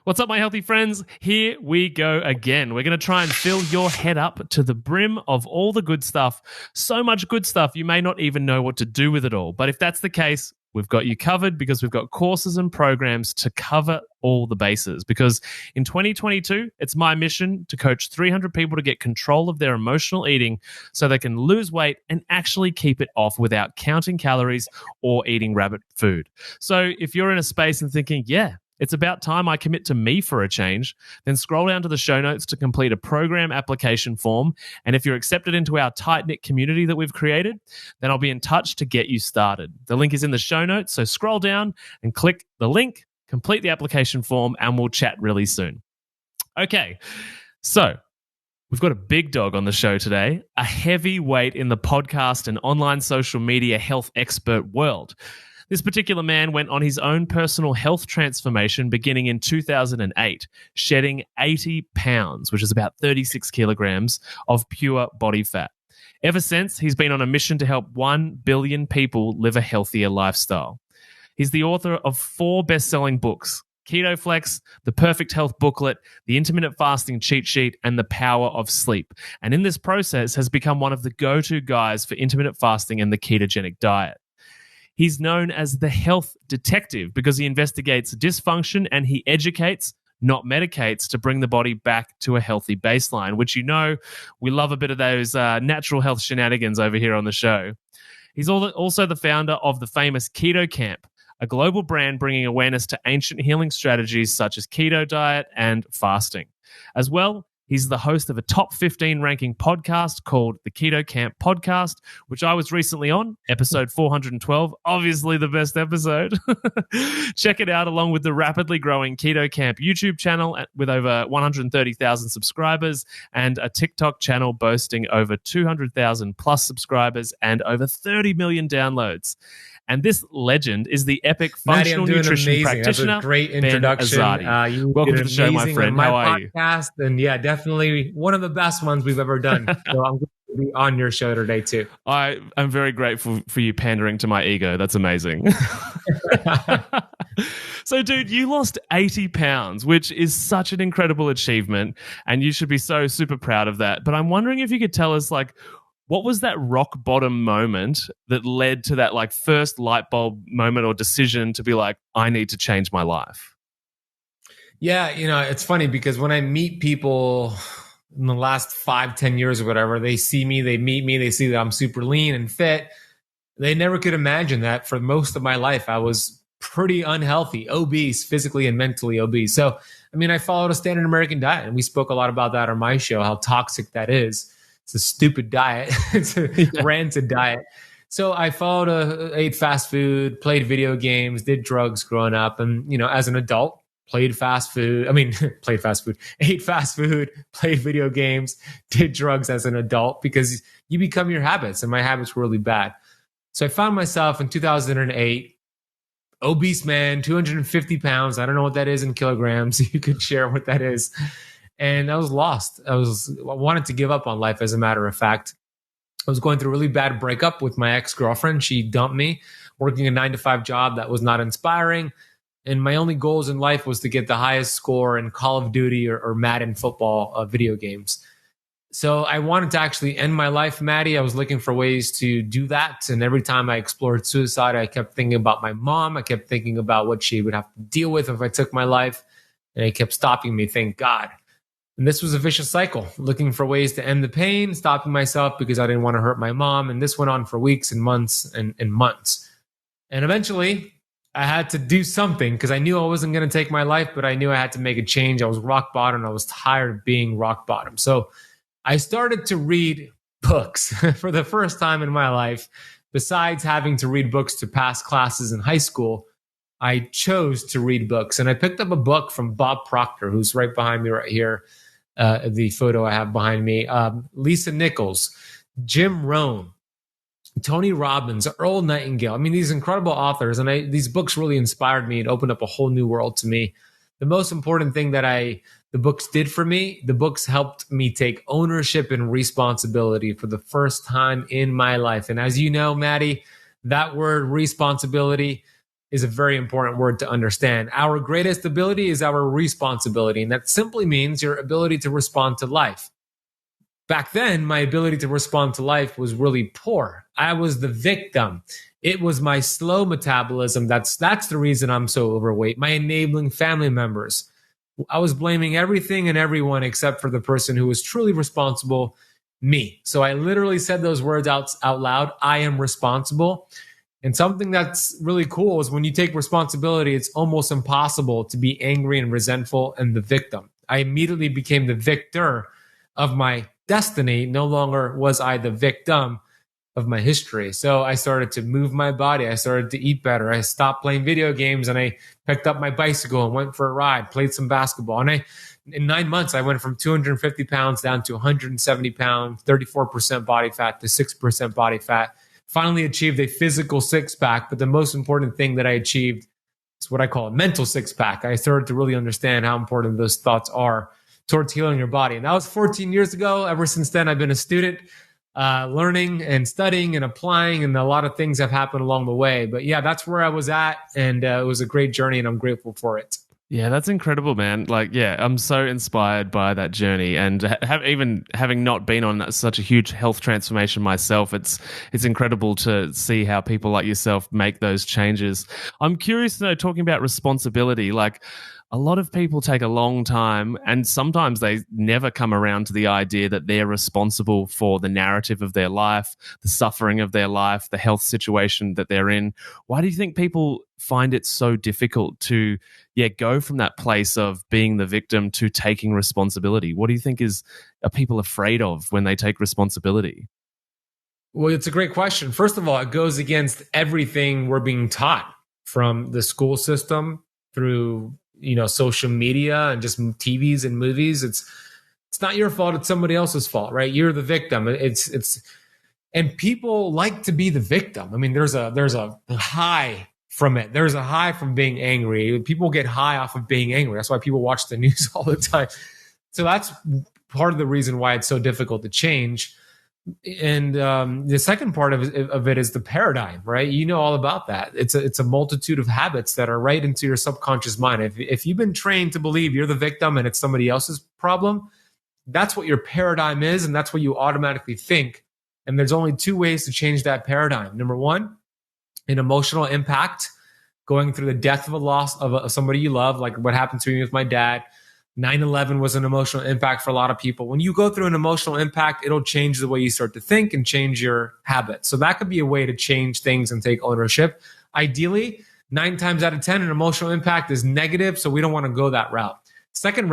What's up, my healthy friends? Here we go again. We're going to try and fill your head up to the brim of all the good stuff. So much good stuff, you may not even know what to do with it all. But if that's the case, we've got you covered because we've got courses and programs to cover all the bases. Because in 2022, it's my mission to coach 300 people to get control of their emotional eating so they can lose weight and actually keep it off without counting calories or eating rabbit food. So if you're in a space and thinking, yeah, it's about time I commit to me for a change, then scroll down to the show notes to complete a program application form. And if you're accepted into our tight-knit community that we've created, then I'll be in touch to get you started. The link is in the show notes, so scroll down and click the link, complete the application form, and we'll chat really soon. Okay, so we've got a big dog on the show today, a heavyweight in the podcast and online social media health expert world. This particular man went on his own personal health transformation beginning in 2008, shedding 80 pounds, which is about 36 kilograms of pure body fat. Ever since, he's been on a mission to help 1 billion people live a healthier lifestyle. He's the author of 4 best-selling books: Keto Flex, The Perfect Health Booklet, The Intermittent Fasting Cheat Sheet, and The Power of Sleep. And in this process has become one of the go-to guys for intermittent fasting and the ketogenic diet. He's known as the health detective because he investigates dysfunction and he educates, not medicates, to bring the body back to a healthy baseline, which we love a bit of those natural health shenanigans over here on the show. He's also the founder of the famous Keto Camp, a global brand bringing awareness to ancient healing strategies such as keto diet and fasting. As well, he's the host of a top 15 ranking podcast called the Keto Camp Podcast, which I was recently on, episode 412, obviously the best episode. Check it out along with the rapidly growing Keto Camp YouTube channel with over 130,000 subscribers and a TikTok channel boasting over 200,000 plus subscribers and over 30 million downloads. And this legend is the epic functional nutrition practitioner, That's a great introduction. Ben Azadi. Welcome to the show, my friend. How are you? And yeah, definitely one of the best ones we've ever done. So I'm going to be on your show today too. I am very grateful for you pandering to my ego. That's amazing. So, dude, you lost 80 pounds, which is such an incredible achievement, and you should be so super proud of that. But I'm wondering if you could tell us, what was that rock bottom moment that led to that first light bulb moment or decision to be like, I need to change my life? Yeah, it's funny because when I meet people in the last 5-10 years or whatever, they see me, they meet me, they see that I'm super lean and fit. They never could imagine that for most of my life I was pretty unhealthy, obese, physically and mentally obese. So, I followed a standard American diet, and we spoke a lot about that on my show, how toxic that is. It's a stupid diet. It's a rancid diet. So I ate fast food, played video games, did drugs growing up. And, as an adult, ate fast food, played video games, did drugs as an adult because you become your habits. And my habits were really bad. So I found myself in 2008, obese man, 250 pounds. I don't know what that is in kilograms. You could share what that is. And I was lost. I wanted to give up on life, as a matter of fact. I was going through a really bad breakup with my ex-girlfriend. She dumped me, working a 9-to-5 job that was not inspiring. And my only goals in life was to get the highest score in Call of Duty or Madden football video games. So I wanted to actually end my life, Matty. I was looking for ways to do that. And every time I explored suicide, I kept thinking about my mom. I kept thinking about what she would have to deal with if I took my life. And it kept stopping me, thank God. And this was a vicious cycle, looking for ways to end the pain, stopping myself because I didn't want to hurt my mom. And this went on for weeks and months and months. And eventually, I had to do something because I knew I wasn't going to take my life, but I knew I had to make a change. I was rock bottom. I was tired of being rock bottom. So I started to read books for the first time in my life. Besides having to read books to pass classes in high school, I chose to read books. And I picked up a book from Bob Proctor, who's right behind me right here. The photo I have behind me, Lisa Nichols, Jim Rohn, Tony Robbins, Earl Nightingale. These incredible authors, and these books really inspired me and opened up a whole new world to me. The most important thing that the books did for me, the books helped me take ownership and responsibility for the first time in my life. And as you know, Matty, that word responsibility is a very important word to understand. Our greatest ability is our responsibility, and that simply means your ability to respond to life. Back then, my ability to respond to life was really poor. I was the victim. It was my slow metabolism. That's the reason I'm so overweight. My enabling family members. I was blaming everything and everyone except for the person who was truly responsible, me. So I literally said those words out loud. I am responsible. And something that's really cool is when you take responsibility, it's almost impossible to be angry and resentful and the victim. I immediately became the victor of my destiny. No longer was I the victim of my history. So I started to move my body. I started to eat better. I stopped playing video games and I picked up my bicycle and went for a ride, played some basketball. And in 9 months, I went from 250 pounds down to 170 pounds, 34% body fat to 6% body fat. Finally achieved a physical six pack. But the most important thing that I achieved is what I call a mental six pack. I started to really understand how important those thoughts are towards healing your body. And that was 14 years ago. Ever since then, I've been a student, learning and studying and applying, and a lot of things have happened along the way. But yeah, that's where I was at, and it was a great journey, and I'm grateful for it. Yeah, that's incredible, man. Like, yeah, I'm so inspired by that journey, and even having not been on such a huge health transformation myself, it's incredible to see how people like yourself make those changes. I'm curious to know, talking about responsibility, like a lot of people take a long time, and sometimes they never come around to the idea that they're responsible for the narrative of their life, the suffering of their life, the health situation that they're in. Why do you think people find it so difficult to go from that place of being the victim to taking responsibility? What do you think are people afraid of when they take responsibility? Well, it's a great question. First of all, it goes against everything we're being taught from the school system through social media and just TVs and movies. It's not your fault. It's somebody else's fault, right? You're the victim. And people like to be the victim. I mean, there's a high from it. There's a high from being angry. People get high off of being angry. That's why people watch the news all the time. So that's part of the reason why it's so difficult to change. And the second part of it is the paradigm, right? You know all about that. It's a multitude of habits that are right into your subconscious mind. If you've been trained to believe you're the victim and it's somebody else's problem, that's what your paradigm is, and that's what you automatically think. And there's only two ways to change that paradigm. Number one, an emotional impact, going through the death of a loss of somebody you love, like what happened to me with my dad. 9/11 was an emotional impact for a lot of people. When you go through an emotional impact, it'll change the way you start to think and change your habits. So that could be a way to change things and take ownership. Ideally, 9 times out of 10, an emotional impact is negative, so we don't want to go that route. Second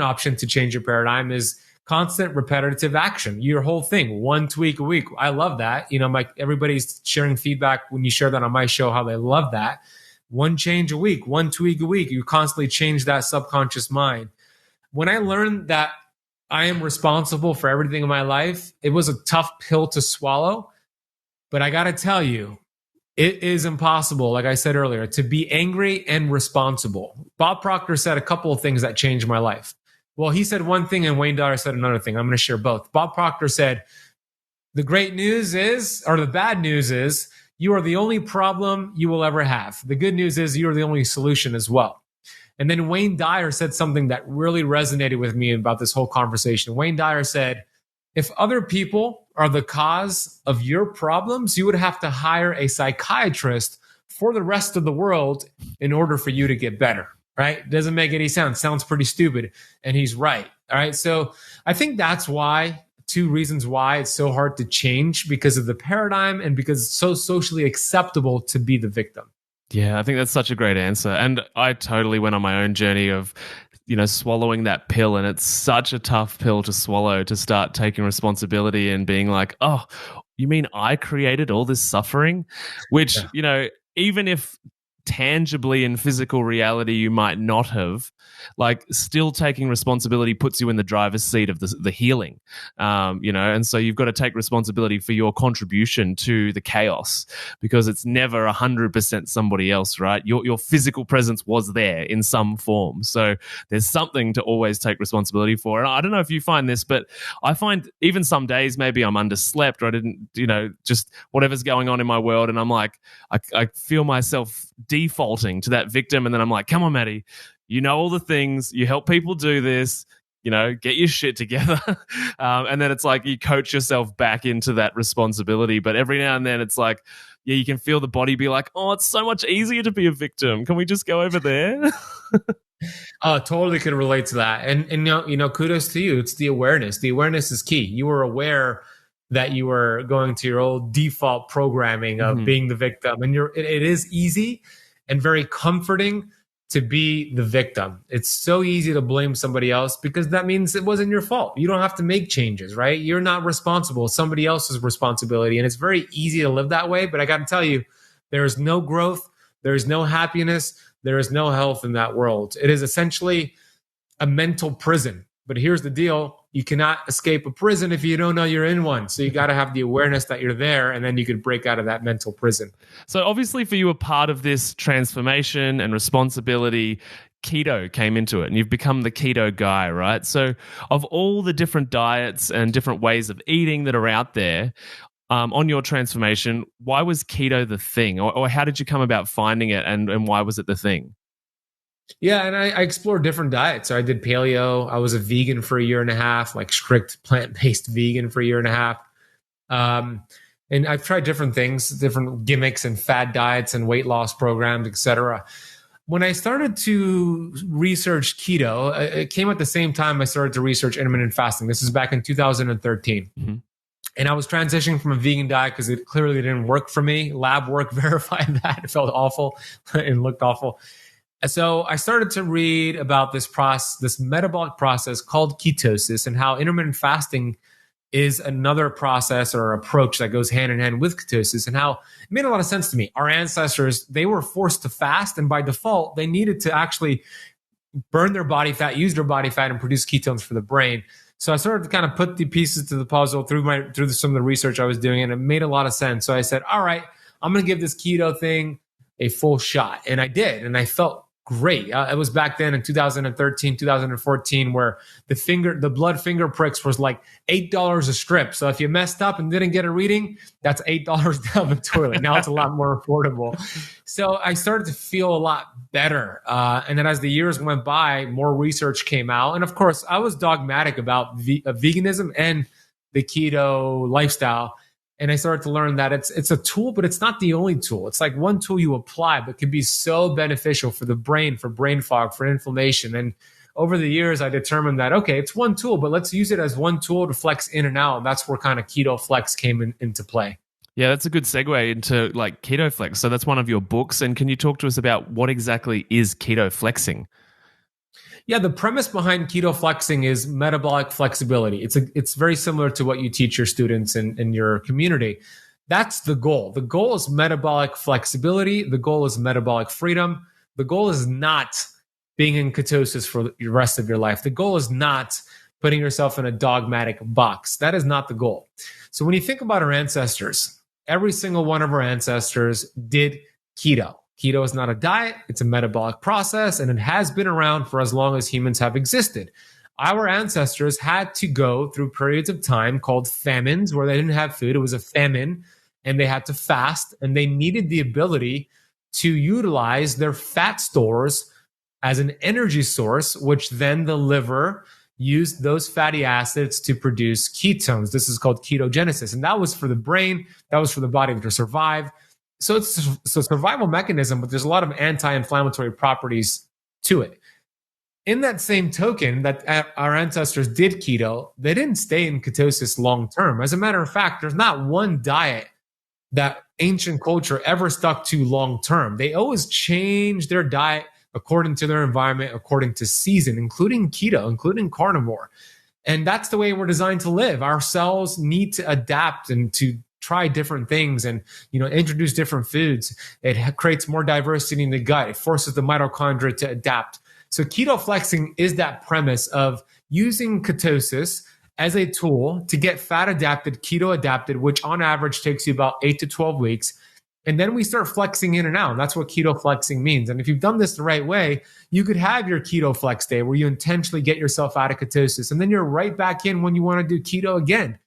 option to change your paradigm is constant repetitive action. Your whole thing, one tweak a week. I love that. Everybody's sharing feedback when you share that on my show, how they love that. One change a week, one tweak a week. You constantly change that subconscious mind. When I learned that I am responsible for everything in my life, it was a tough pill to swallow. But I got to tell you, it is impossible, like I said earlier, to be angry and responsible. Bob Proctor said a couple of things that changed my life. Well, he said one thing and Wayne Dyer said another thing. I'm going to share both. Bob Proctor said, the bad news is, you are the only problem you will ever have. The good news is you are the only solution as well. And then Wayne Dyer said something that really resonated with me about this whole conversation. Wayne Dyer said, if other people are the cause of your problems, you would have to hire a psychiatrist for the rest of the world in order for you to get better, right? Doesn't make any sense. Sounds pretty stupid. And he's right. All right. So I think that's why, two reasons why it's so hard to change, because of the paradigm and because it's so socially acceptable to be the victim. Yeah, I think that's such a great answer. And I totally went on my own journey of, swallowing that pill. And it's such a tough pill to swallow, to start taking responsibility and being like, oh, you mean I created all this suffering? Which, even if tangibly in physical reality you might not have, like, still taking responsibility puts you in the driver's seat of the healing, and so you've got to take responsibility for your contribution to the chaos, because it's never 100% somebody else, right? Your physical presence was there in some form, so there's something to always take responsibility for. And I don't know if you find this, but I find even some days maybe I'm underslept, or I didn't, just whatever's going on in my world, and I'm like, I feel myself defaulting to that victim. And then I'm like, come on, Matty, you know all the things, you help people do this, get your shit together. And then it's like you coach yourself back into that responsibility. But every now and then it's like, yeah, you can feel the body be like, oh, it's so much easier to be a victim. Can we just go over there? Totally can relate to that. And kudos to you. It's the awareness. The awareness is key. You were aware that you were going to your old default programming of being the victim. And it is easy and very comforting to be the victim. It's so easy to blame somebody else because that means it wasn't your fault. You don't have to make changes, right? You're not responsible. It's somebody else's responsibility. And it's very easy to live that way. But I got to tell you, there is no growth. There is no happiness. There is no health in that world. It is essentially a mental prison. But here's the deal. You cannot escape a prison if you don't know you're in one. So you got to have the awareness that you're there, and then you can break out of that mental prison. So obviously for you, a part of this transformation and responsibility, keto came into it, and you've become the keto guy, right? So of all the different diets and different ways of eating that are out there, on your transformation, why was keto the thing? Or how did you come about finding it, and why was it the thing? Yeah, and I explored different diets. So I did paleo. I was a vegan for a year and a half, like strict plant-based vegan for a year and a half. And I've tried different things, different gimmicks and fad diets and weight loss programs, etc. When I started to research keto, it came at the same time I started to research intermittent fasting. This is back in 2013. Mm-hmm. And I was transitioning from a vegan diet because it clearly didn't work for me. Lab work verified that. It felt awful and looked awful. So I started to read about this metabolic process called ketosis, and how intermittent fasting is another process or approach that goes hand in hand with ketosis, and how it made a lot of sense to me. Our ancestors, they were forced to fast, and by default, they needed to actually burn their body fat, use their body fat, and produce ketones for the brain. So I started to kind of put the pieces to the puzzle through some of the research I was doing, and it made a lot of sense. So I said, all right, I'm going to give this keto thing a full shot. And I did, and I felt great. It was back then in 2013, 2014, where the blood finger pricks was like $8 a strip. So if you messed up and didn't get a reading, that's $8 down the toilet. Now it's a lot more affordable. So I started to feel a lot better. And then as the years went by, more research came out. And of course, I was dogmatic about veganism and the keto lifestyle. And I started to learn that it's a tool, but it's not the only tool. It's like one tool you apply, but can be so beneficial for the brain, for brain fog, for inflammation. And over the years, I determined that, okay, it's one tool, but let's use it as one tool to flex in and out. And that's where kind of Keto Flex came into play. Yeah, that's a good segue into like Keto Flex. So that's one of your books. And can you talk to us about what exactly is keto flexing? Yeah, the premise behind keto flexing is metabolic flexibility. It's very similar to what you teach your students in your community. That's the goal. The goal is metabolic flexibility. The goal is metabolic freedom. The goal is not being in ketosis for the rest of your life. The goal is not putting yourself in a dogmatic box. That is not the goal. So when you think about our ancestors, every single one of our ancestors did keto. Keto is not a diet, it's a metabolic process, and it has been around for as long as humans have existed. Our ancestors had to go through periods of time called famines where they didn't have food. It was a famine, and they had to fast, and they needed the ability to utilize their fat stores as an energy source, which then the liver used those fatty acids to produce ketones. This is called ketogenesis, and that was for the brain, that was for the body to survive. So it's a survival mechanism, but there's a lot of anti-inflammatory properties to it. In that same token that our ancestors did keto, they didn't stay in ketosis long term. As a matter of fact, there's not one diet that ancient culture ever stuck to long term. They always changed their diet according to their environment, according to season, including keto, including carnivore. And that's the way we're designed to live. Our cells need to adapt and to try different things and, introduce different foods. It creates more diversity in the gut. It forces the mitochondria to adapt. So keto flexing is that premise of using ketosis as a tool to get fat adapted, keto adapted, which on average takes you about 8 to 12 weeks. And then we start flexing in and out. And that's what keto flexing means. And if you've done this the right way, you could have your keto flex day where you intentionally get yourself out of ketosis. And then you're right back in when you want to do keto again.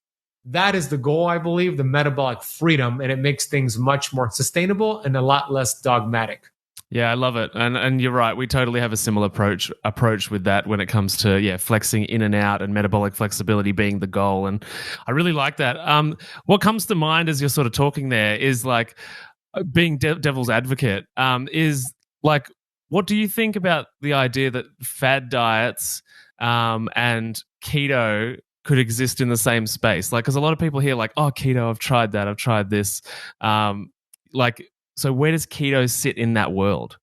That is the goal, I believe, the metabolic freedom, and it makes things much more sustainable and a lot less dogmatic. Yeah, I love it. And you're right. We totally have a similar approach with that when it comes to flexing in and out and metabolic flexibility being the goal. And I really like that. What comes to mind as you're sort of talking there is like being devil's advocate, is like, what do you think about the idea that fad diets and keto could exist in the same space? Like, because a lot of people hear like, oh, keto, I've tried that, I've tried this. So where does keto sit in that world?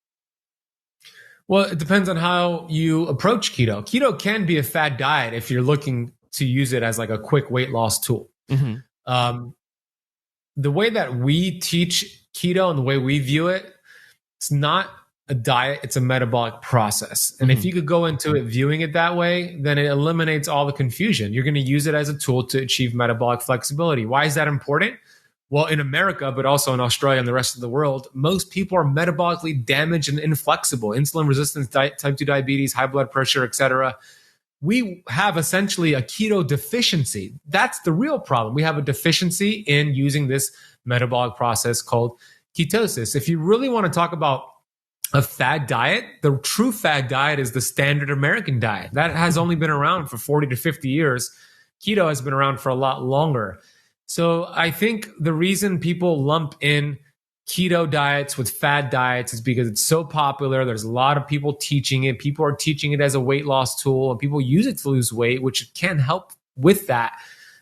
Well, it depends on how you approach keto. Keto can be a fad diet if you're looking to use it as like a quick weight loss tool. Mm-hmm. The way that we teach keto and the way we view it, it's not a diet, it's a metabolic process. And if you could go into it viewing it that way, then it eliminates all the confusion. You're going to use it as a tool to achieve metabolic flexibility. Why is that important? Well, in America, but also in Australia and the rest of the world, most people are metabolically damaged and inflexible. Insulin resistance, type 2 diabetes, high blood pressure, etc. We have essentially a keto deficiency. That's the real problem. We have a deficiency in using this metabolic process called ketosis. If you really want to talk about a fad diet, the true fad diet is the standard American diet. That has only been around for 40 to 50 years. Keto has been around for a lot longer. So I think the reason people lump in keto diets with fad diets is because it's so popular. There's a lot of people teaching it. People are teaching it as a weight loss tool, and people use it to lose weight, which can help with that.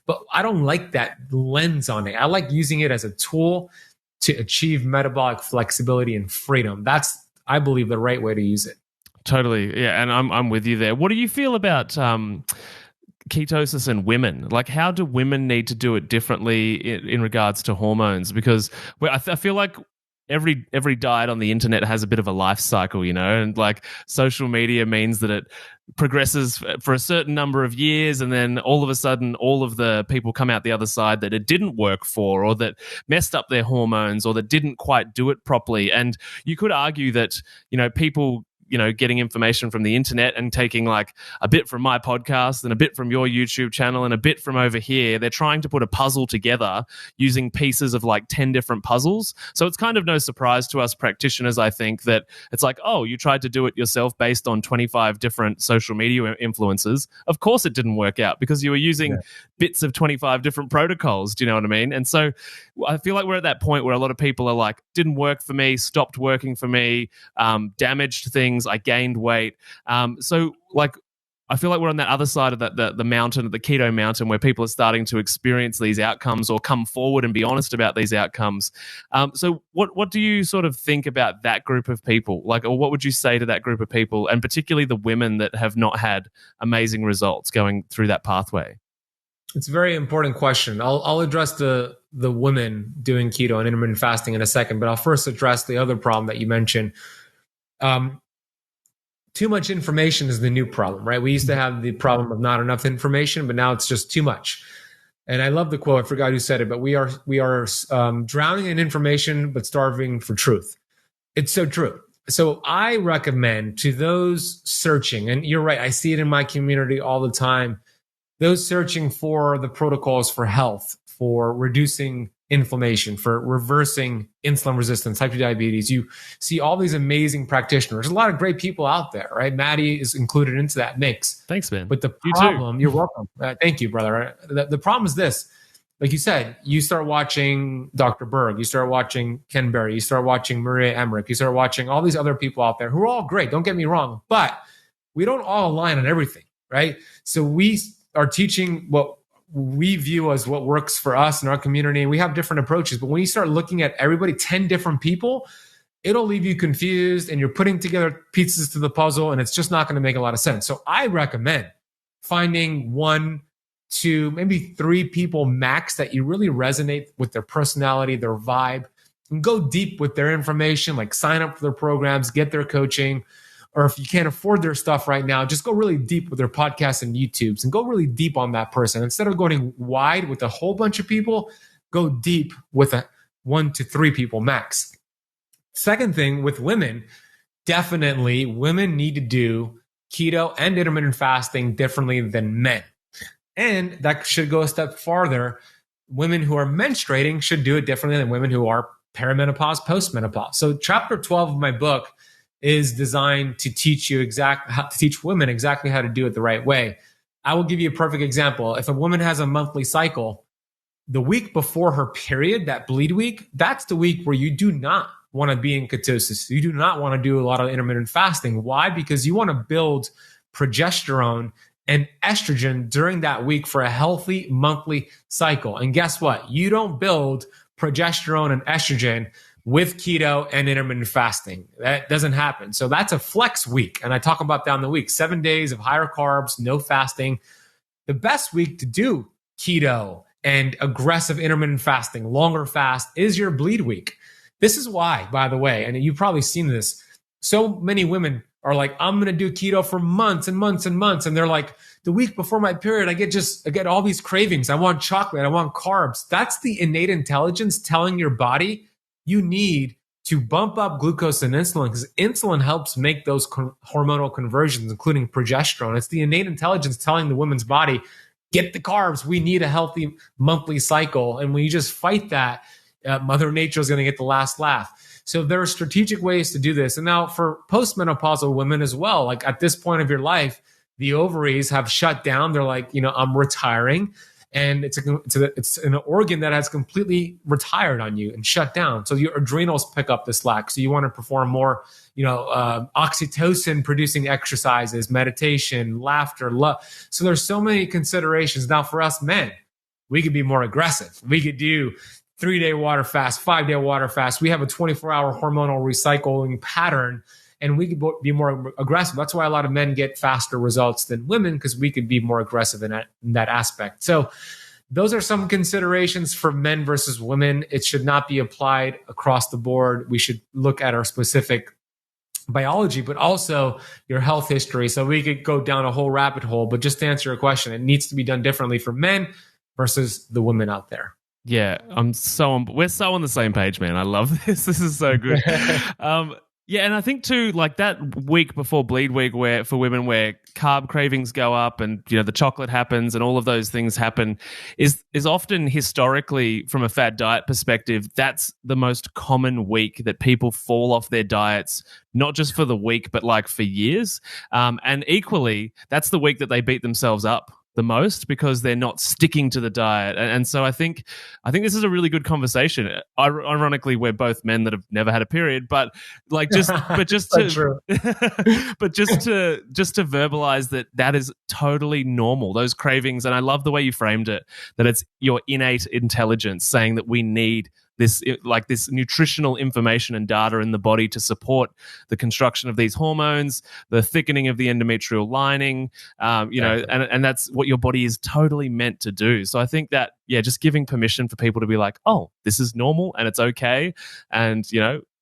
But I don't like that lens on it. I like using it as a tool to achieve metabolic flexibility and freedom. That's, I believe, the right way to use it. Totally. Yeah. And I'm with you there. What do you feel about ketosis and women? Like, how do women need to do it differently in regards to hormones? Because I feel like every diet on the internet has a bit of a life cycle, and like social media means that it progresses for a certain number of years, and then all of a sudden all of the people come out the other side that it didn't work for, or that messed up their hormones, or that didn't quite do it properly. And you could argue that people getting information from the internet and taking like a bit from my podcast and a bit from your YouTube channel and a bit from over here. They're trying to put a puzzle together using pieces of like 10 different puzzles. So it's kind of no surprise to us practitioners, I think, that it's like, oh, you tried to do it yourself based on 25 different social media influencers. Of course it didn't work out because you were using bits of 25 different protocols. Do you know what I mean? And so I feel like we're at that point where a lot of people are like, didn't work for me, stopped working for me, damaged things, I gained weight. So like, I feel like we're on that other side of the mountain, the keto mountain, where people are starting to experience these outcomes or come forward and be honest about these outcomes. So what do you sort of think about that group of people? Like, or what would you say to that group of people, and particularly the women that have not had amazing results going through that pathway? It's a very important question. I'll address the women doing keto and intermittent fasting in a second, but I'll first address the other problem that you mentioned. Too much information is the new problem, right? We used to have the problem of not enough information, but now it's just too much. And I love the quote. I forgot who said it, but we are drowning in information, but starving for truth. It's so true. So I recommend to those searching, and you're right, I see it in my community all the time, those searching for the protocols for health, for reducing inflammation, for reversing insulin resistance, type 2 diabetes. You see all these amazing practitioners. There's a lot of great people out there, right? Matty is included into that mix. Thanks, man. But the problem, you're welcome. Thank you, brother. The problem is this. Like you said, you start watching Dr. Berg, you start watching Ken Berry, you start watching Maria Emmerich, you start watching all these other people out there who are all great. Don't get me wrong, but we don't all align on everything, right? So we are teaching what we view as what works for us in our community. And we have different approaches. But when you start looking at everybody, 10 different people, it'll leave you confused and you're putting together pieces to the puzzle and it's just not going to make a lot of sense. So I recommend finding 1, 2, maybe 3 people max that you really resonate with their personality, their vibe, and go deep with their information, like sign up for their programs, get their coaching. Or if you can't afford their stuff right now, just go really deep with their podcasts and YouTubes and go really deep on that person. Instead of going wide with a whole bunch of people, go deep with 1 to 3 people max. Second thing with women, definitely women need to do keto and intermittent fasting differently than men. And that should go a step farther. Women who are menstruating should do it differently than women who are perimenopause, postmenopause. So chapter 12 of my book is designed to teach women exactly how to do it the right way. I will give you a perfect example. If a woman has a monthly cycle, the week before her period, that bleed week, that's the week where you do not want to be in ketosis. You do not want to do a lot of intermittent fasting. Why? Because you want to build progesterone and estrogen during that week for a healthy monthly cycle. And guess what? You don't build progesterone and estrogen with keto and intermittent fasting. That doesn't happen. So that's a flex week. And I talk about that in the week, 7 days of higher carbs, no fasting. The best week to do keto and aggressive intermittent fasting, longer fast, is your bleed week. This is why, by the way, and you've probably seen this, so many women are like, I'm going to do keto for months and months and months. And they're like, the week before my period, I get all these cravings. I want chocolate. I want carbs. That's the innate intelligence telling your body you need to bump up glucose and insulin, because insulin helps make those hormonal conversions, including progesterone. It's the innate intelligence telling the woman's body, get the carbs. We need a healthy monthly cycle. And when you just fight that, Mother Nature is going to get the last laugh. So there are strategic ways to do this. And now for postmenopausal women as well, like at this point of your life, the ovaries have shut down. They're like, I'm retiring. And it's an organ that has completely retired on you and shut down. So your adrenals pick up the slack. So you want to perform more, oxytocin producing exercises, meditation, laughter, love. So there's so many considerations. Now for us men, we could be more aggressive. We could do 3-day water fast, 5-day water fast. We have a 24-hour hormonal recycling pattern, and we could be more aggressive. That's why a lot of men get faster results than women, because we could be more aggressive in that aspect. So those are some considerations for men versus women. It should not be applied across the board. We should look at our specific biology, but also your health history. So we could go down a whole rabbit hole, but just to answer your question, it needs to be done differently for men versus the women out there. Yeah, we're so on the same page, man. I love this. This is so good. Yeah, and I think too, like that week before bleed week, where for women where carb cravings go up and the chocolate happens and all of those things happen, is often historically from a fad diet perspective, that's the most common week that people fall off their diets, not just for the week, but like for years. And equally, that's the week that they beat themselves up the most because they're not sticking to the diet. And so I think this is a really good conversation. Ironically, we're both men that have never had a period, but just to verbalize that is totally normal, those cravings. And I love the way you framed it, that it's your innate intelligence saying that we need this nutritional information and data in the body to support the construction of these hormones, the thickening of the endometrial lining, and that's what your body is totally meant to do. So I think that, just giving permission for people to be like, oh, this is normal and it's okay. And,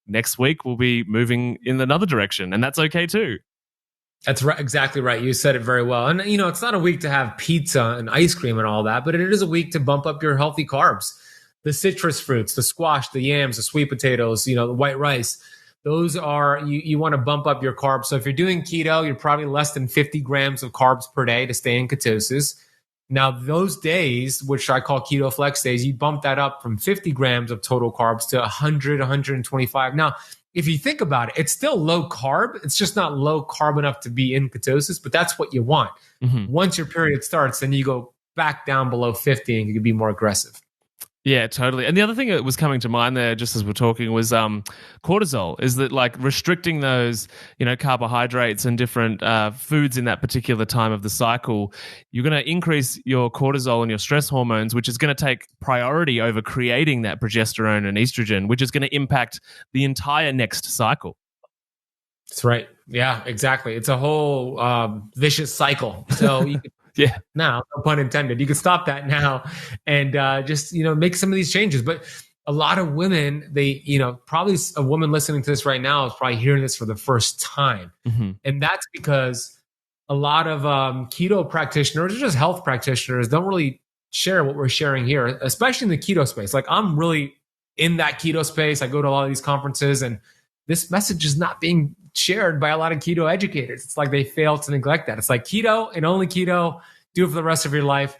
next week we'll be moving in another direction and that's okay too. That's right. Exactly right. You said it very well. And, it's not a week to have pizza and ice cream and all that, but it is a week to bump up your healthy carbs. The citrus fruits, the squash, the yams, the sweet potatoes, the white rice, those are, you want to bump up your carbs. So if you're doing keto, you're probably less than 50 grams of carbs per day to stay in ketosis. Now, those days, which I call keto flex days, you bump that up from 50 grams of total carbs to 100, 125. Now, if you think about it, it's still low carb. It's just not low carb enough to be in ketosis, but that's what you want. Mm-hmm. Once your period starts, then you go back down below 50 and you can be more aggressive. Yeah, totally. And the other thing that was coming to mind there, just as we're talking, was cortisol. Is that like restricting those, carbohydrates and different foods in that particular time of the cycle, you're going to increase your cortisol and your stress hormones, which is going to take priority over creating that progesterone and estrogen, which is going to impact the entire next cycle. That's right. Yeah, exactly. It's a whole vicious cycle. So you could yeah. Now, no pun intended. You can stop that now and just, make some of these changes. But a lot of women, they, probably a woman listening to this right now is probably hearing this for the first time. Mm-hmm. And that's because a lot of keto practitioners or just health practitioners don't really share what we're sharing here, especially in the keto space. Like I'm really in that keto space. I go to a lot of these conferences and this message is not being shared by a lot of keto educators. It's like they fail to neglect that. It's like keto and only keto, do it for the rest of your life.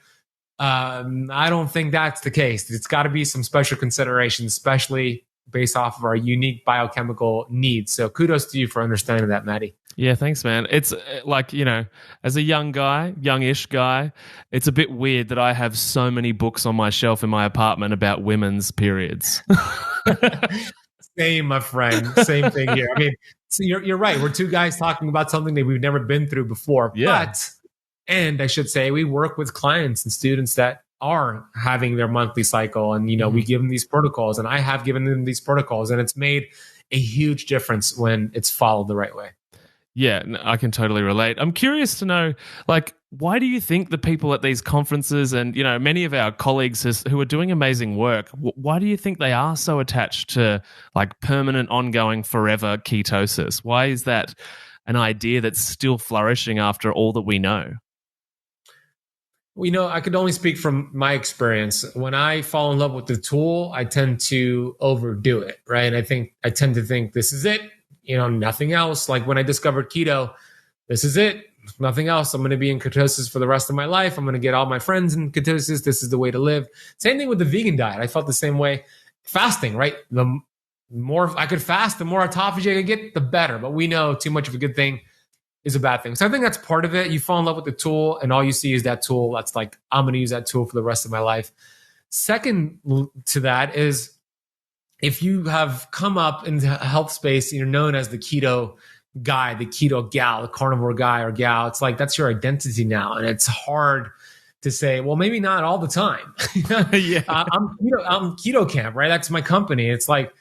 I don't think that's the case. It's got to be some special considerations, especially based off of our unique biochemical needs. So kudos to you for understanding that, Matty. Yeah, thanks, man. It's like, as a youngish guy, it's a bit weird that I have so many books on my shelf in my apartment about women's periods. Same, my friend. Same thing here. I mean, so you're right. We're two guys talking about something that we've never been through before. Yeah. And I should say, we work with clients and students that are having their monthly cycle, and we give them these protocols, and I have given them these protocols, and it's made a huge difference when it's followed the right way. Yeah, I can totally relate. I'm curious to know, why do you think the people at these conferences and, many of our colleagues who are doing amazing work, why do you think they are so attached to permanent, ongoing, forever ketosis? Why is that an idea that's still flourishing after all that we know? Well, I could only speak from my experience. When I fall in love with the tool, I tend to overdo it, right? And I tend to think this is it, nothing else. Like when I discovered keto, this is it, nothing else. I'm going to be in ketosis for the rest of my life. I'm going to get all my friends in ketosis. This is the way to live. Same thing with the vegan diet. I felt the same way. Fasting, right? The more I could fast, the more autophagy I could get, the better. But we know too much of a good thing is a bad thing. So I think that's part of it. You fall in love with the tool and all you see is that tool. That's like, I'm going to use that tool for the rest of my life. Second to that is, if you have come up in the health space and you're known as the keto guy, the keto gal, the carnivore guy or gal, it's like that's your identity now. And it's hard to say, well, maybe not all the time. Yeah. I'm keto camp, right? That's my company. It's like,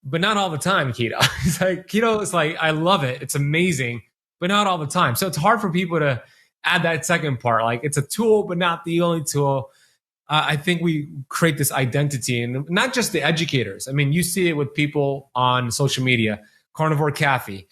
but not all the time keto. It's like keto is like, I love it. It's amazing, but not all the time. So it's hard for people to add that second part. Like it's a tool, but not the only tool. I think we create this identity, and not just the educators. I mean, you see it with people on social media, carnivore Kathy,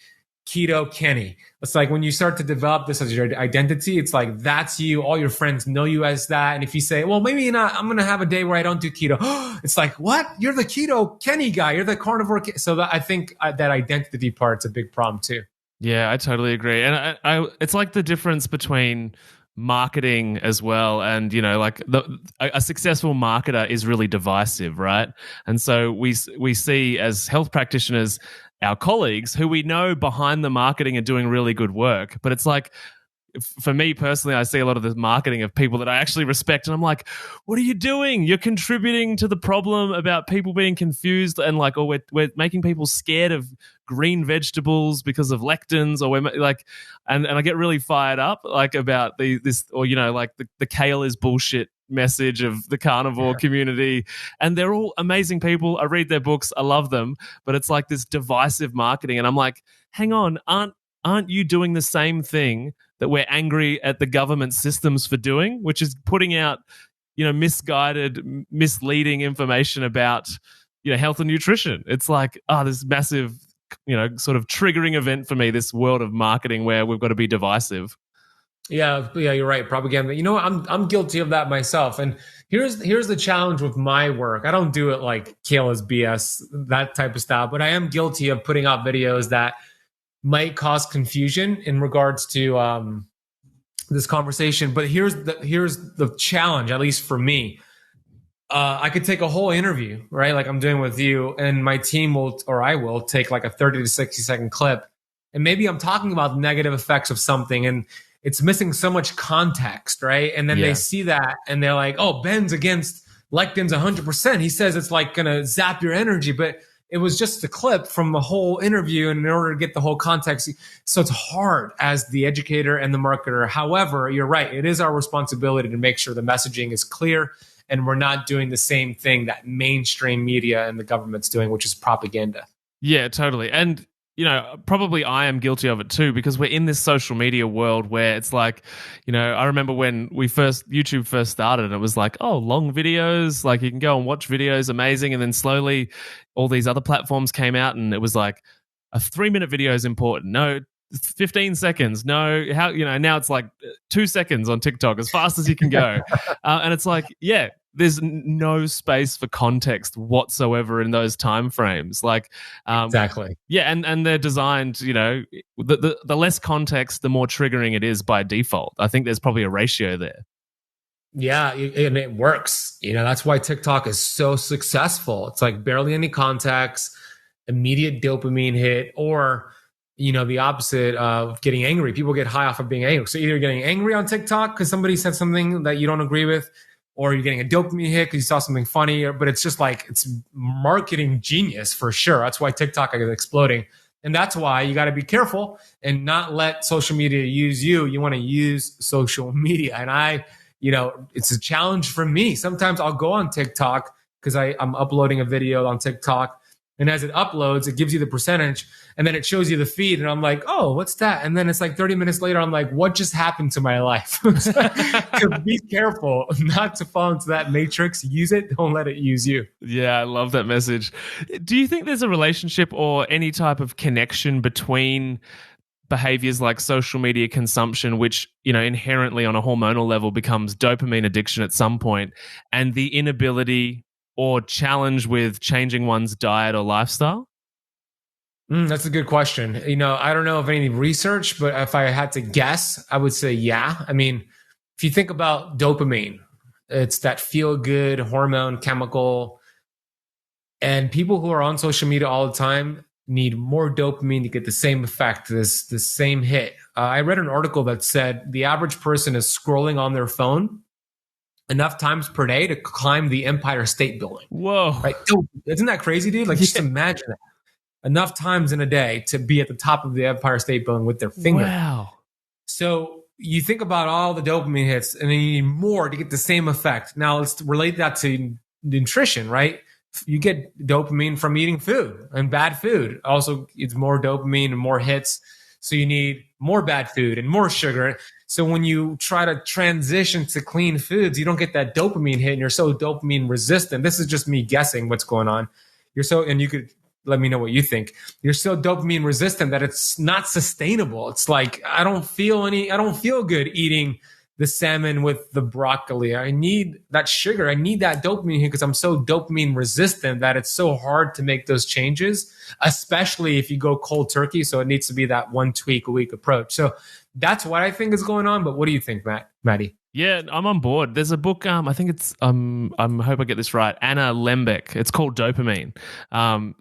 keto Kenny. It's like when you start to develop this as your identity, it's like, that's you. All your friends know you as that. And if you say, well, maybe not, I'm going to have a day where I don't do keto. It's like, what? You're the keto Kenny guy. You're the carnivore. So I think that identity part's a big problem too. Yeah, I totally agree. And it's like the difference between marketing as well, and a successful marketer is really divisive, right? And so we see as health practitioners our colleagues who we know behind the marketing are doing really good work, but it's like, for me personally, I see a lot of the marketing of people that I actually respect, and I'm like, what are you doing? You're contributing to the problem about people being confused, and we're making people scared of green vegetables because of lectins, or we're like, and I get really fired up about the kale is bullshit message of the carnivore community, and they're all amazing people. I read their books, I love them, but it's like this divisive marketing, and I'm like, hang on, aren't you doing the same thing that we're angry at the government systems for doing, which is putting out, misguided, misleading information about, health and nutrition? It's like, this massive, sort of triggering event for me, this world of marketing where we've got to be divisive. Yeah, you're right. Propaganda. I'm guilty of that myself. And here's the challenge with my work. I don't do it like kale is BS, that type of style, but I am guilty of putting out videos that might cause confusion in regards to this conversation. But here's the challenge, at least for me. I could take a whole interview, right? Like I'm doing with you, and my team I will take like a 30 to 60 second clip. And maybe I'm talking about the negative effects of something, and it's missing so much context, right? And then they see that and they're like, oh, Ben's against lectins 100%. He says it's like going to zap your energy, but it was just a clip from the whole interview, and in order to get the whole context. So it's hard as the educator and the marketer. However, you're right. It is our responsibility to make sure the messaging is clear and we're not doing the same thing that mainstream media and the government's doing, which is propaganda. Yeah, totally. And probably I am guilty of it too, because we're in this social media world where it's like, I remember when YouTube first started, and it was like, oh, long videos, like you can go and watch videos, amazing. And then slowly all these other platforms came out, and it was like a 3-minute video is important. No, 15 seconds. No, now it's like 2 seconds on TikTok, as fast as you can go. And it's like, there's no space for context whatsoever in those time frames. Exactly. Yeah, and they're designed, the less context, the more triggering it is by default. I think there's probably a ratio there. Yeah, and it works. That's why TikTok is so successful. It's like barely any context, immediate dopamine hit, or the opposite of getting angry. People get high off of being angry. So either getting angry on TikTok because somebody said something that you don't agree with, or you're getting a dopamine hit because you saw something funny. But it's just like it's marketing genius for sure. That's why TikTok is exploding. And that's why you got to be careful and not let social media use you. You want to use social media. And it's a challenge for me. Sometimes I'll go on TikTok because I'm uploading a video on TikTok. And as it uploads, it gives you the percentage and then it shows you the feed. And I'm like, oh, what's that? And then it's like 30 minutes later, I'm like, what just happened to my life? So be careful not to fall into that matrix. Use it. Don't let it use you. Yeah, I love that message. Do you think there's a relationship or any type of connection between behaviors like social media consumption, which, inherently on a hormonal level becomes dopamine addiction at some point, and the inability or challenge with changing one's diet or lifestyle? That's a good question. I don't know of any research, but if I had to guess, I would say yeah. I mean, if you think about dopamine, it's that feel-good hormone chemical. And people who are on social media all the time need more dopamine to get the same effect, the same hit. I read an article that said the average person is scrolling on their phone enough times per day to climb the Empire State Building. Whoa. Right? Isn't that crazy, dude? Like, just imagine that. Enough times in a day to be at the top of the Empire State Building with their finger. Wow. So you think about all the dopamine hits, and then you need more to get the same effect. Now, let's relate that to nutrition, right? You get dopamine from eating food and bad food. Also, it's more dopamine and more hits. So you need more bad food and more sugar. So when you try to transition to clean foods, you don't get that dopamine hit and you're so dopamine resistant. This is just me guessing what's going on. And you could let me know what you think. You're so dopamine resistant that it's not sustainable. It's like, I don't feel good eating the salmon with the broccoli. I need that sugar. I need that dopamine here because I'm so dopamine resistant that it's so hard to make those changes, especially if you go cold turkey. So it needs to be that one tweak a week approach. So that's what I think is going on. But what do you think, Matty? Yeah, I'm on board. There's a book, I think it's, I hope I get this right, Anna Lembeck. It's called Dopamine.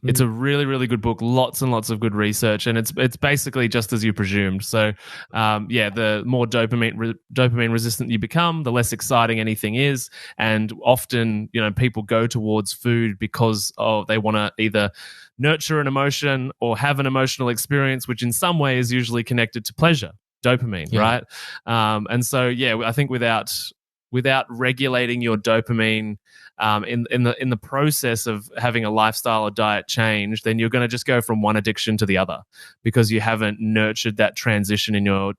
It's a really, really good book, lots and lots of good research, and it's basically just as you presumed. So, the more dopamine resistant you become, the less exciting anything is, and often, people go towards food because they want to either nurture an emotion or have an emotional experience, which in some way is usually connected to pleasure. Dopamine, right? And so, I think without regulating your dopamine in the process of having a lifestyle or diet change, then you're going to just go from one addiction to the other because you haven't nurtured that transition in your,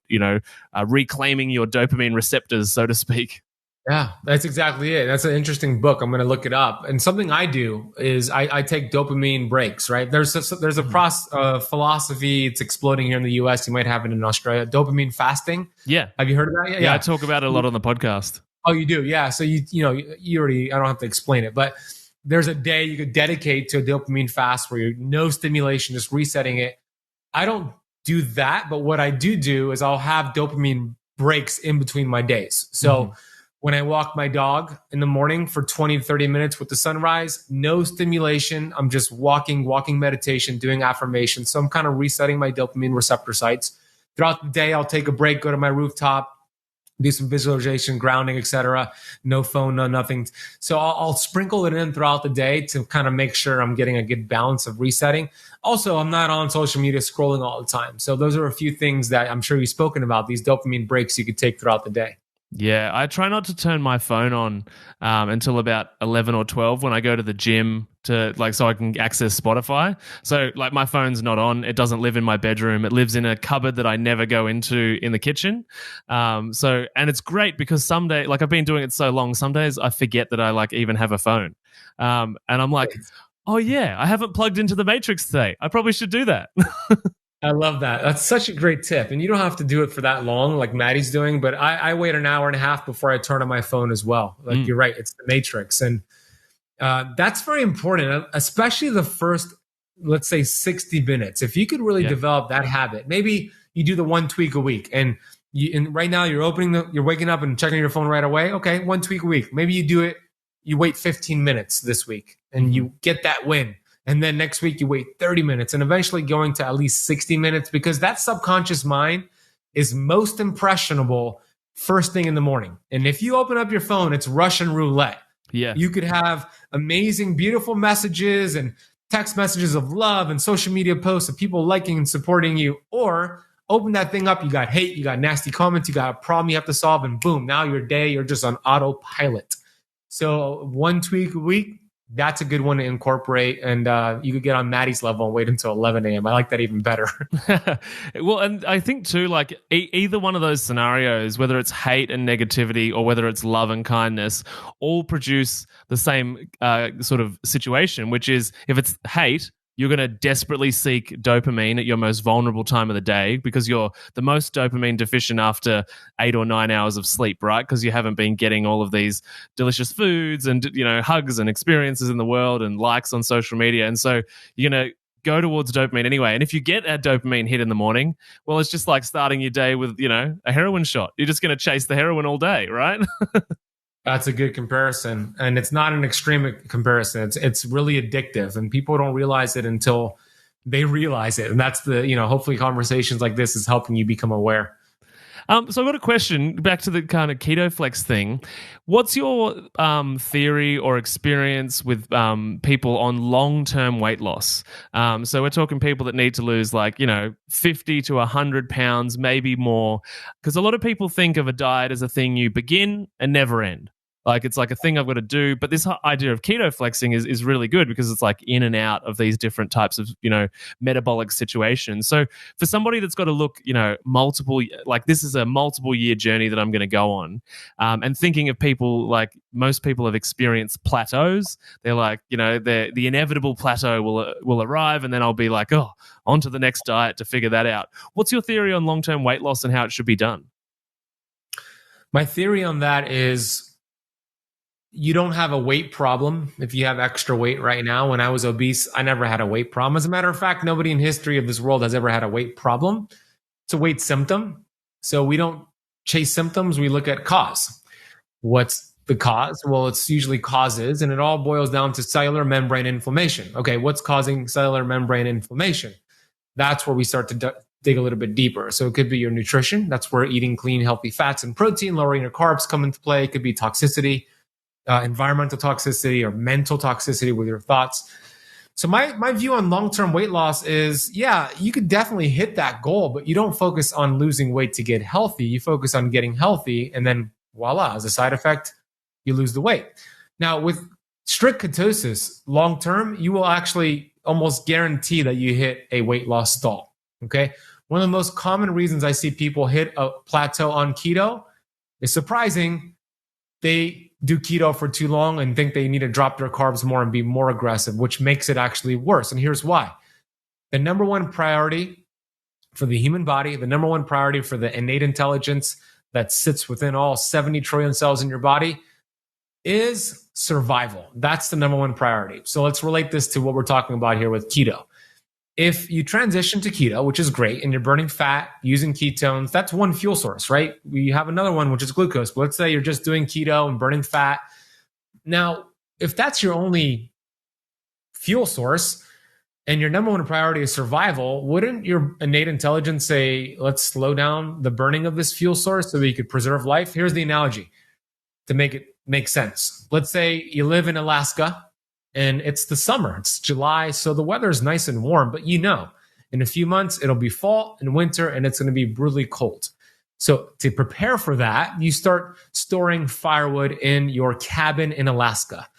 reclaiming your dopamine receptors, so to speak. Yeah, that's exactly it. That's an interesting book. I'm going to look it up. And something I do is I take dopamine breaks, right? There's a philosophy. It's exploding here in the US. You might have it in Australia. Dopamine fasting. Yeah. Have you heard of that? Yeah, I talk about it a lot on the podcast. Oh, you do? Yeah. So you already, I don't have to explain it, but there's a day you could dedicate to a dopamine fast where you're no stimulation, just resetting it. I don't do that, but what I do is I'll have dopamine breaks in between my days. So when I walk my dog in the morning for 20 to 30 minutes with the sunrise, no stimulation. I'm just walking meditation, doing affirmations. So I'm kind of resetting my dopamine receptor sites. Throughout the day, I'll take a break, go to my rooftop, do some visualization, grounding, etc. No phone, no nothing. So I'll sprinkle it in throughout the day to kind of make sure I'm getting a good balance of resetting. Also, I'm not on social media scrolling all the time. So those are a few things that I'm sure you've spoken about, these dopamine breaks you could take throughout the day. Yeah, I try not to turn my phone on until about 11 or 12 when I go to the gym so I can access Spotify. So my phone's not on. It doesn't live in my bedroom. It lives in a cupboard that I never go into in the kitchen. And it's great because some days, I've been doing it so long, some days I forget that I even have a phone. And I'm like, oh yeah, I haven't plugged into the Matrix today. I probably should do that. I love that. That's such a great tip. And you don't have to do it for that long like Matty's doing, but I wait an hour and a half before I turn on my phone as well. You're right. It's the Matrix. And that's very important, especially the first, let's say 60 minutes. If you could really develop that habit, maybe you do the one tweak a week and And right now you're waking up and checking your phone right away. Okay, 1 tweak a week. Maybe you wait 15 minutes this week and you get that win. And then next week you wait 30 minutes and eventually going to at least 60 minutes, because that subconscious mind is most impressionable first thing in the morning. And if you open up your phone, it's Russian roulette. Yeah. You could have amazing, beautiful messages and text messages of love and social media posts of people liking and supporting you, or open that thing up, you got hate, you got nasty comments, you got a problem you have to solve, and boom, now your day, you're just on autopilot. So 1 tweak a week, that's a good one to incorporate. And you could get on Matty's level and wait until 11 a.m. I like that even better. Well, and I think too, like either one of those scenarios, whether it's hate and negativity or whether it's love and kindness, all produce the same sort of situation, which is if it's hate, you're going to desperately seek dopamine at your most vulnerable time of the day because you're the most dopamine deficient after 8 or 9 hours of sleep, right? Because you haven't been getting all of these delicious foods and, hugs and experiences in the world and likes on social media. And so you're going to go towards dopamine anyway. And if you get a dopamine hit in the morning, well, it's just like starting your day with, a heroin shot. You're just going to chase the heroin all day, right? That's a good comparison. And it's not an extreme comparison. It's really addictive, and people don't realize it until they realize it. And that's hopefully conversations like this is helping you become aware. So I've got a question back to the kind of keto flex thing. What's your theory or experience with people on long-term weight loss? So we're talking people that need to lose 50 to 100 pounds, maybe more. Because a lot of people think of a diet as a thing you begin and never end. Like it's like a thing I've got to do. But this idea of keto flexing is really good because it's like in and out of these different types of, metabolic situations. So for somebody that's got to look, multiple, like this is a multiple year journey that I'm going to go on. And thinking of people, like most people have experienced plateaus. They're like, the inevitable plateau will arrive, and then I'll be like, on to the next diet to figure that out. What's your theory on long-term weight loss and how it should be done? My theory on that is, you don't have a weight problem if you have extra weight right now. When I was obese, I never had a weight problem. As a matter of fact, nobody in history of this world has ever had a weight problem. It's a weight symptom. So we don't chase symptoms. We look at cause. What's the cause? Well, it's usually causes, and it all boils down to cellular membrane inflammation. Okay, what's causing cellular membrane inflammation? That's where we start to dig a little bit deeper. So it could be your nutrition. That's where eating clean, healthy fats and protein, lowering your carbs come into play. It could be toxicity. Environmental toxicity or mental toxicity with your thoughts. So my view on long-term weight loss is, you could definitely hit that goal, but you don't focus on losing weight to get healthy. You focus on getting healthy, and then voila, as a side effect, you lose the weight. Now, with strict ketosis, long-term, you will actually almost guarantee that you hit a weight loss stall, okay? One of the most common reasons I see people hit a plateau on keto is surprising. They do keto for too long and think they need to drop their carbs more and be more aggressive, which makes it actually worse. And here's why. The number one priority for the human body, the number one priority for the innate intelligence that sits within all 70 trillion cells in your body is survival. That's the number one priority. So let's relate this to what we're talking about here with keto. If you transition to keto, which is great, and you're burning fat, using ketones, that's one fuel source, right? We have another one, which is glucose. But let's say you're just doing keto and burning fat. Now, if that's your only fuel source and your number one priority is survival, wouldn't your innate intelligence say, let's slow down the burning of this fuel source so we could preserve life? Here's the analogy to make it make sense. Let's say you live in Alaska, and it's the summer, it's July, so the weather is nice and warm, but in a few months, it'll be fall and winter, and it's going to be brutally cold. So to prepare for that, you start storing firewood in your cabin in Alaska.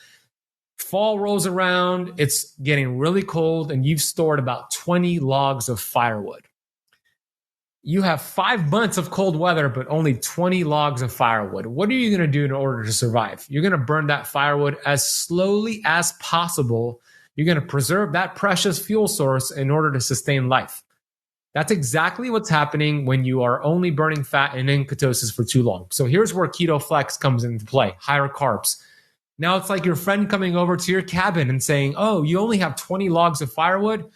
Fall rolls around, it's getting really cold, and you've stored about 20 logs of firewood. You have 5 months of cold weather, but only 20 logs of firewood. What are you going to do in order to survive? You're going to burn that firewood as slowly as possible. You're going to preserve that precious fuel source in order to sustain life. That's exactly what's happening when you are only burning fat and in ketosis for too long. So here's where keto flex comes into play, higher carbs. Now it's like your friend coming over to your cabin and saying, oh, you only have 20 logs of firewood?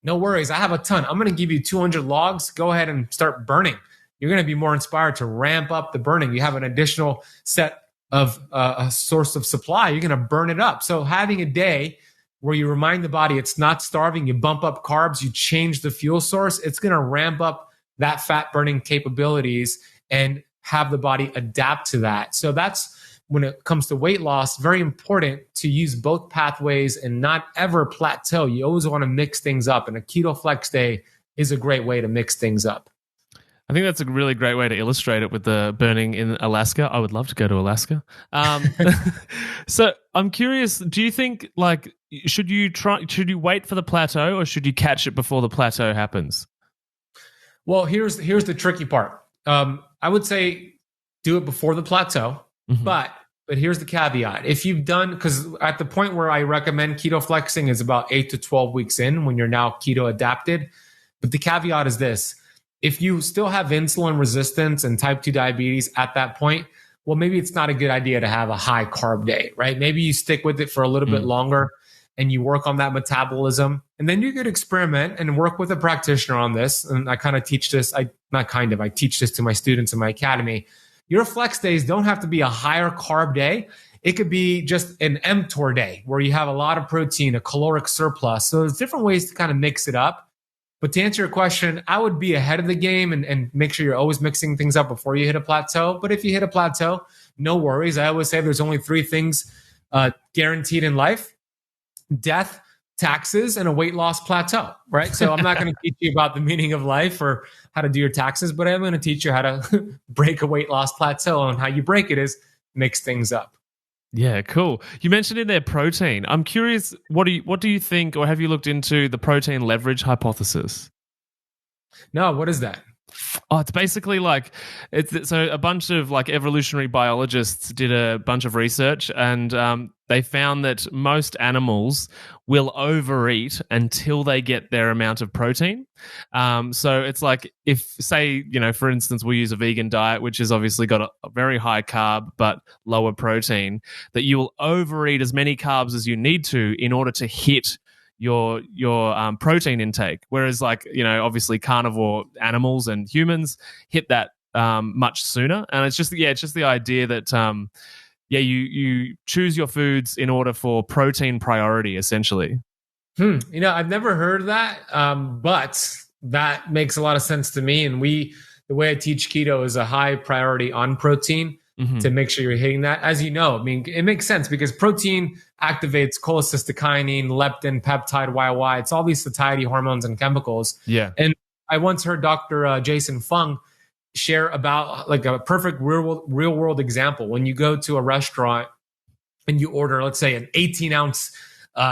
No worries, I have a ton. I'm going to give you 200 logs. Go ahead and start burning. you're going to be more inspired to ramp up the burning. You have an additional set of a source of supply. You're going to burn it up. So having a day where you remind the body it's not starving, you bump up carbs, you change the fuel source, it's going to ramp up that fat burning capabilities and have the body adapt to that. So that's when it comes to weight loss, very important to use both pathways and not ever plateau. You always want to mix things up, and a keto flex day is a great way to mix things up. I think that's a really great way to illustrate it with the burning in Alaska. I would love to go to Alaska. So I'm curious, do you think should you wait for the plateau, or should you catch it before the plateau happens? Well, here's the tricky part. I would say do it before the plateau, but here's the caveat. If you've done, because at the point where I recommend keto flexing is about 8 to 12 weeks in when you're now keto adapted. But the caveat is this. If you still have insulin resistance and type 2 diabetes at that point, well, maybe it's not a good idea to have a high carb day, right? Maybe you stick with it for a little bit longer and you work on that metabolism. And then you could experiment and work with a practitioner on this. And I kind of teach this, I teach this to my students in my academy. Your flex days don't have to be a higher carb day. It could be just an mTOR day where you have a lot of protein, a caloric surplus. So there's different ways to kind of mix it up. But to answer your question, I would be ahead of the game and make sure you're always mixing things up before you hit a plateau. But if you hit a plateau, no worries. I always say there's only 3 things guaranteed in life: death, taxes, and a weight loss plateau, right? So I'm not going to teach you about the meaning of life or how to do your taxes, but I'm going to teach you how to break a weight loss plateau. And how you break it is mix things up. Yeah, cool. You mentioned in there protein. I'm curious, what do you think, or have you looked into the protein leverage hypothesis? No, what is that? Oh, it's basically so a bunch of evolutionary biologists did a bunch of research, and they found that most animals will overeat until they get their amount of protein. So it's like if, say, for instance, we use a vegan diet, which has obviously got a very high carb but lower protein, that you will overeat as many carbs as you need to in order to hit your protein intake, whereas obviously carnivore animals and humans hit that much sooner. And it's just the idea that you choose your foods in order for protein priority, essentially. I've never heard of that, but that makes a lot of sense to me. And the way I teach keto is a high priority on protein. To make sure you're hitting that. As you know, it makes sense because protein activates cholecystokinin, leptin, peptide, YY. It's all these satiety hormones and chemicals. Yeah. And I once heard Dr. Jason Fung share about a perfect real world example. When you go to a restaurant and you order, let's say, an 18-ounce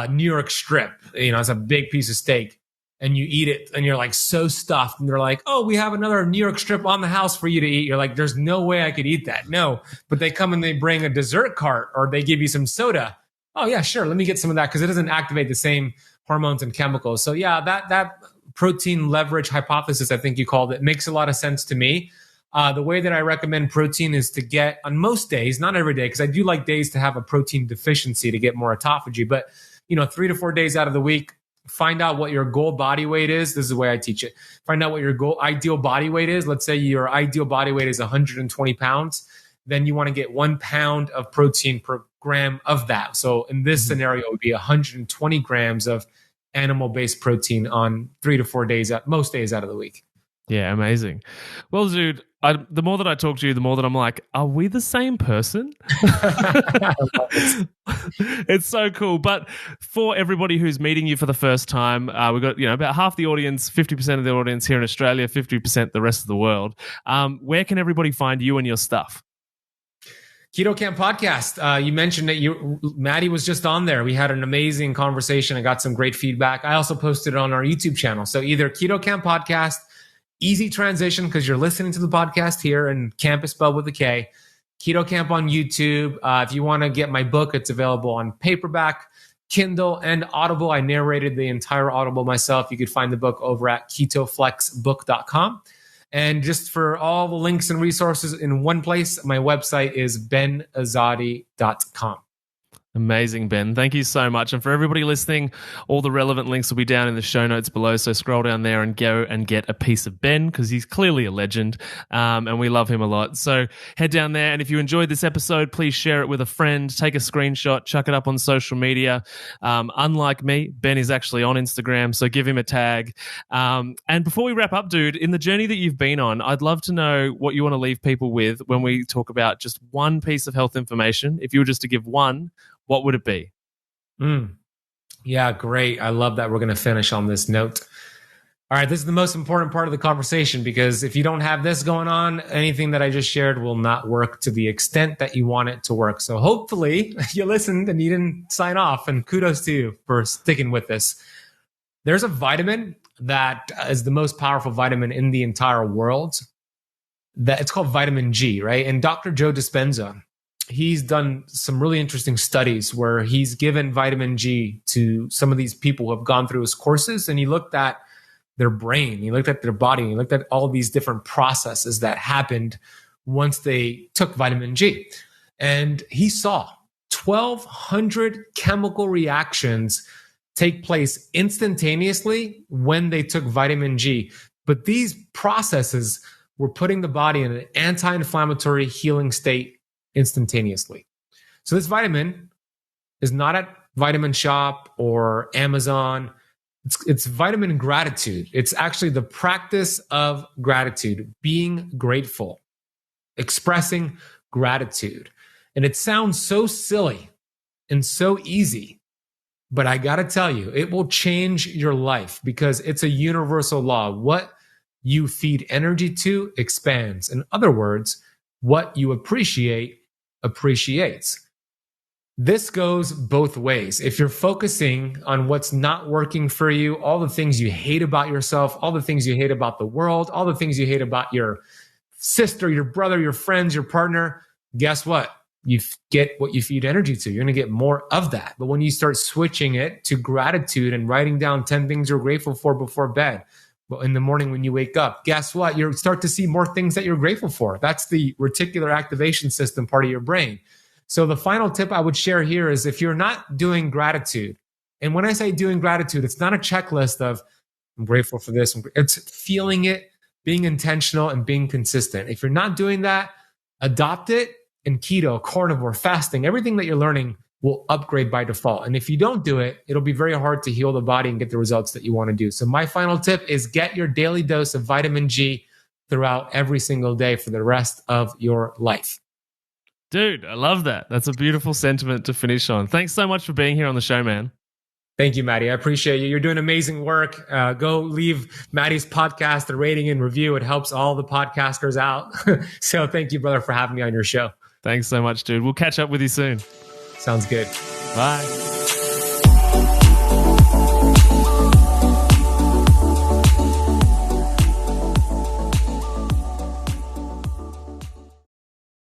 New York strip, it's a big piece of steak, and you eat it and you're so stuffed, and they're like, oh, we have another New York strip on the house for you to eat. You're like, there's no way I could eat that. No, but they come and they bring a dessert cart or they give you some soda. Oh yeah, sure. Let me get some of that because it doesn't activate the same hormones and chemicals. So yeah, that protein leverage hypothesis, I think you called it, makes a lot of sense to me. The way that I recommend protein is to get, on most days, not every day, because I do like days to have a protein deficiency to get more autophagy, but 3 to 4 days out of the week, find out what your goal body weight is. This is the way I teach it. Find out what your ideal body weight is. Let's say your ideal body weight is 120 pounds. Then you want to get 1 pound of protein per gram of that. So in this scenario, it would be 120 grams of animal-based protein on 3 to 4 days, most days out of the week. Yeah, amazing. Well, dude, the more that I talk to you, the more that I'm like, are we the same person? It's so cool. But for everybody who's meeting you for the first time, we've got about half the audience, 50% of the audience here in Australia, 50% the rest of the world. Where can everybody find you and your stuff? Keto Camp Podcast. You mentioned that Matty was just on there. We had an amazing conversation. I got some great feedback. I also posted it on our YouTube channel. So either Keto Camp Podcast, easy transition because you're listening to the podcast here, and camp is spelled with a K. Keto Camp on YouTube. If you want to get my book, it's available on paperback, Kindle, and Audible. I narrated the entire Audible myself. You could find the book over at ketoflexbook.com. And just for all the links and resources in one place, my website is benazadi.com. Amazing, Ben. Thank you so much. And for everybody listening, all the relevant links will be down in the show notes below. So scroll down there and go and get a piece of Ben because he's clearly a legend and we love him a lot. So head down there. And if you enjoyed this episode, please share it with a friend. Take a screenshot, chuck it up on social media. Unlike me, Ben is actually on Instagram, so give him a tag. And before we wrap up, dude, in the journey that you've been on, I'd love to know what you want to leave people with when we talk about just one piece of health information. If you were just to give one, what would it be? Yeah, great. I love that we're going to finish on this note. All right, this is the most important part of the conversation because if you don't have this going on, anything that I just shared will not work to the extent that you want it to work. So hopefully you listened and you didn't sign off, and kudos to you for sticking with this. There's a vitamin that is the most powerful vitamin in the entire world. That it's called vitamin G, right? And Dr. Joe Dispenza, he's done some really interesting studies where he's given vitamin G to some of these people who have gone through his courses, and he looked at their brain, he looked at their body, he looked at all these different processes that happened once they took vitamin G. And he saw 1,200 chemical reactions take place instantaneously when they took vitamin G. But these processes were putting the body in an anti-inflammatory healing state instantaneously. So this vitamin is not at Vitamin Shop or Amazon. It's vitamin gratitude. It's actually the practice of gratitude, being grateful, expressing gratitude. And it sounds so silly and so easy, but I got to tell you, it will change your life because it's a universal law. What you feed energy to expands. In other words, what you appreciates. This goes both ways. If you're focusing on what's not working for you, all the things you hate about yourself, all the things you hate about the world, all the things you hate about your sister, your brother, your friends, your partner, guess what? You get what you feed energy to. You're going to get more of that. But when you start switching it to gratitude and writing down 10 things you're grateful for before bed, well, in the morning when you wake up, guess what? You start to see more things that you're grateful for. That's the reticular activation system part of your brain. So the final tip I would share here is if you're not doing gratitude, and when I say doing gratitude, it's not a checklist of I'm grateful for this. It's feeling it, being intentional, and being consistent. If you're not doing that, adopt it in keto, carnivore, fasting. Everything that you're learning will upgrade by default. And if you don't do it, it'll be very hard to heal the body and get the results that you want to do. So my final tip is get your daily dose of vitamin G throughout every single day for the rest of your life. Dude, I love that. That's a beautiful sentiment to finish on. Thanks so much for being here on the show, man. Thank you, Matty. I appreciate you. You're doing amazing work. Go leave Matty's podcast a rating and review. It helps all the podcasters out. So thank you, brother, for having me on your show. Thanks so much, dude. We'll catch up with you soon. Sounds good. Bye.